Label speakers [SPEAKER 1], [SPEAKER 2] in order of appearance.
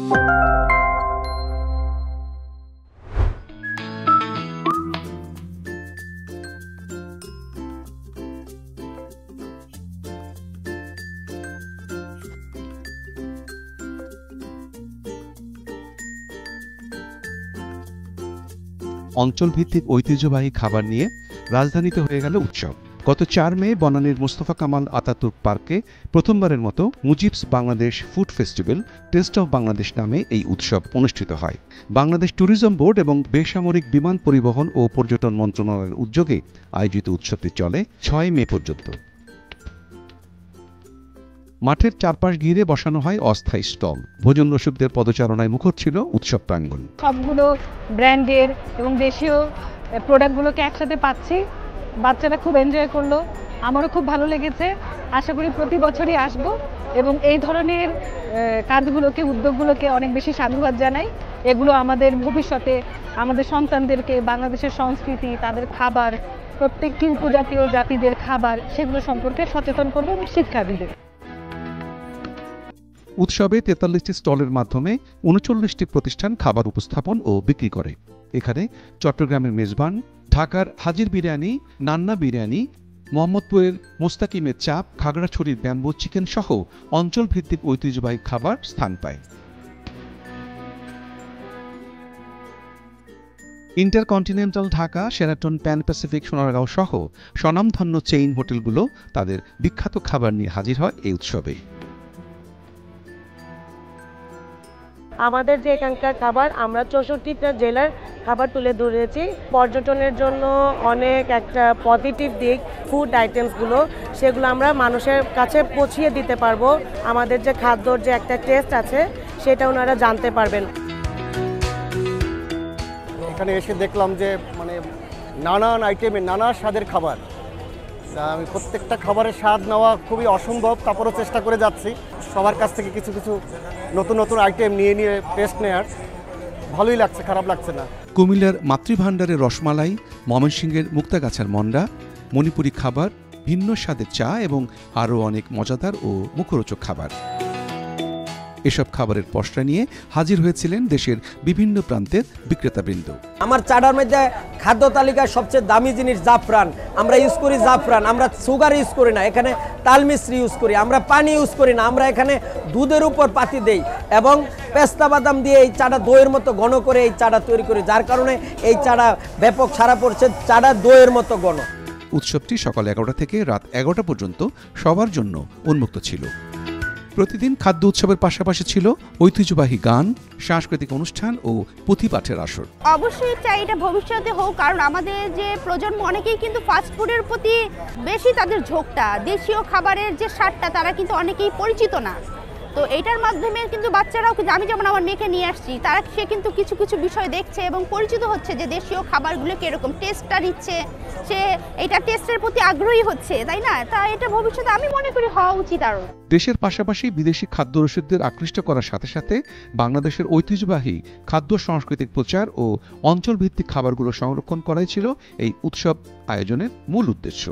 [SPEAKER 1] অঞ্চলভিত্তিক ঐতিহ্যবাহী খাবার নিয়ে রাজধানীতে হয়ে গেল উৎসব। গত ৪ মে বনানীর মোস্তফা কামাল আতাতুর্ক পার্কে প্রথমবারের মতো Mujib's Bangladesh food festival taste of Bangladesh নামে এই উৎসব অনুষ্ঠিত হয়। বাংলাদেশ ট্যুরিজম বোর্ড এবং বেসামরিক বিমান পরিবহন ও পর্যটন মন্ত্রণালয়ের উদ্যোগে আয়োজিত উৎসবটি চলে ৬ মে পর্যন্ত। মাঠের চারপাশ ঘিরে বসানো হয় অস্থায়ী স্টল। ভোজন রসিকদের পদচারণায় মুখর ছিল উৎসব প্রাঙ্গণ।
[SPEAKER 2] সবগুলো ব্র্যান্ডের এবং দেশীয় প্রোডাক্টগুলোকে একসাথে পাচ্ছি। বাচ্চারা খুব এনজয় করলো, আমারও খুব ভালো লেগেছে। আশা করি প্রতি বছরই আসবো এবং এই ধরনের কাজগুলোকে, উদ্যোগগুলোকে অনেক বেশি সাধুবাদ জানাই। এগুলো আমাদের ভবিষ্যতে আমাদের সন্তানদেরকে বাংলাদেশের সংস্কৃতি, তাদের খাবার, প্রত্যেকটি উপজাতীয় জাতিদের খাবার, সেগুলো সম্পর্কে সচেতন করবো এবং শিক্ষা দিবে।
[SPEAKER 1] উৎসবে ৪৩টি স্টলের মাধ্যমে ৩৯টি প্রতিষ্ঠান খাবার উপস্থাপন ও বিক্রি করে। এখানে চট্টগ্রামের মেজবান, ঢাকার হাজির বিরিয়ানি, নান্না বিরিয়ানি, মোহাম্মদপুরের মোস্তাকিমের চাপ, খাগড়াছড়ির ব্যাম্বো চিকেন সহ অঞ্চলভিত্তিক ঐতিহ্যবাহী খাবার স্থান পায়। Intercontinental Dhaka, Sheraton, pan Pacific, Sonargaon সহ স্বনামধন্য চেইন হোটেলগুলো তাদের বিখ্যাত খাবার নিয়ে হাজির হয় এই উৎসবে।
[SPEAKER 3] আমাদের যে এখানকার খাবার, আমরা ৬৪টা জেলার খাবার তুলে ধরেছি। পর্যটনের জন্য অনেক একটা পজিটিভ দিক ফুড আইটেমসগুলো, সেগুলো আমরা মানুষের কাছে পৌঁছিয়ে দিতে পারবো। আমাদের যে খাদ্যর যে একটা টেস্ট আছে সেটা ওনারা জানতে পারবেন।
[SPEAKER 4] এখানে এসে দেখলাম যে নানান আইটেমের নানা স্বাদের খাবার। আমি প্রত্যেকটা খাবারের স্বাদ নেওয়া খুবই অসম্ভব, তারপরও চেষ্টা করে যাচ্ছি সবার কাছ থেকে কিছু কিছু নতুন নতুন আইটেম নিয়ে টেস্ট নেওয়ার। ভালোই লাগছে, খারাপ লাগছে না।
[SPEAKER 1] কুমিল্লার মাতৃভাণ্ডারের রসমালাই, ময়মনসিংহের মুক্তাগাছার মন্ডা, মণিপুরি খাবার, ভিন্ন স্বাদের চা এবং আরও অনেক মজাদার ও মুখরোচক খাবার। এসব খাবারের পসরা নিয়ে হাজির হয়েছিলেন দেশের বিভিন্ন প্রান্তের বিক্রেতাবৃন্দ।
[SPEAKER 5] আমার চাটার মধ্যে খাদ্য তালিকায় সবচেয়ে দামি জিনিস জাফরান। আমরা ইউজ করি জাফরান, আমরা সুগার ইউজ করি না, এখানে তালমিশ্রি ইউজ করি, আমরা পানি ইউজ করি না, আমরা এখানে দুধের উপর পাতি দেই এবং পেস্তা বাদাম দিয়ে এই চাটা দইয়ের মতো ঘন করে এই চাটা তৈরি করি, যার কারণে এই চাটা ব্যাপক সারা পড়ছে, চাটা দইয়ের মতো ঘন।
[SPEAKER 1] উৎসবটি সকাল ১১টা থেকে রাত ১১টা পর্যন্ত সবার জন্য উন্মুক্ত ছিল। প্রতিদিন খাদ্য উৎসবের পাশাপাশি ছিল ঐতিহ্যবাহী গান, সাংস্কৃতিক অনুষ্ঠান ও পুঁথিপাঠের আসর।
[SPEAKER 6] অবশ্যই চাই এটা ভবিষ্যতে হোক, কারণ আমাদের যে প্রজন্ম অনেকেই কিন্তু ফাস্টফুডের প্রতি বেশি তাদের ঝোঁকটা, দেশীয় খাবারের যে স্বাদটা তারা কিন্তু অনেকেই পরিচিত না। তো এইটার মাধ্যমে কিন্তু বাচ্চারাও, আমি যেমন আমার মেয়েকে নিয়ে আসছি, সে কিন্তু কিছু কিছু বিষয় দেখছে এবং পরিচিত হচ্ছে যে দেশীয় খাবারগুলো কীরকম, টেস্টটা নিচ্ছে, সে এটা টেস্টের প্রতি আগ্রহী হচ্ছে, তাই না? তা এটা ভবিষ্যতে আমি মনে করি হওয়া উচিত। আরও
[SPEAKER 1] দেশের পাশাপাশি বিদেশি খাদ্য রসিকদের আকৃষ্ট করার সাথে সাথে বাংলাদেশের ঐতিহ্যবাহী খাদ্য সাংস্কৃতিক প্রচার ও অঞ্চলভিত্তিক খাবারগুলো সংরক্ষণ করাই ছিল এই উৎসব আয়োজনের মূল উদ্দেশ্য।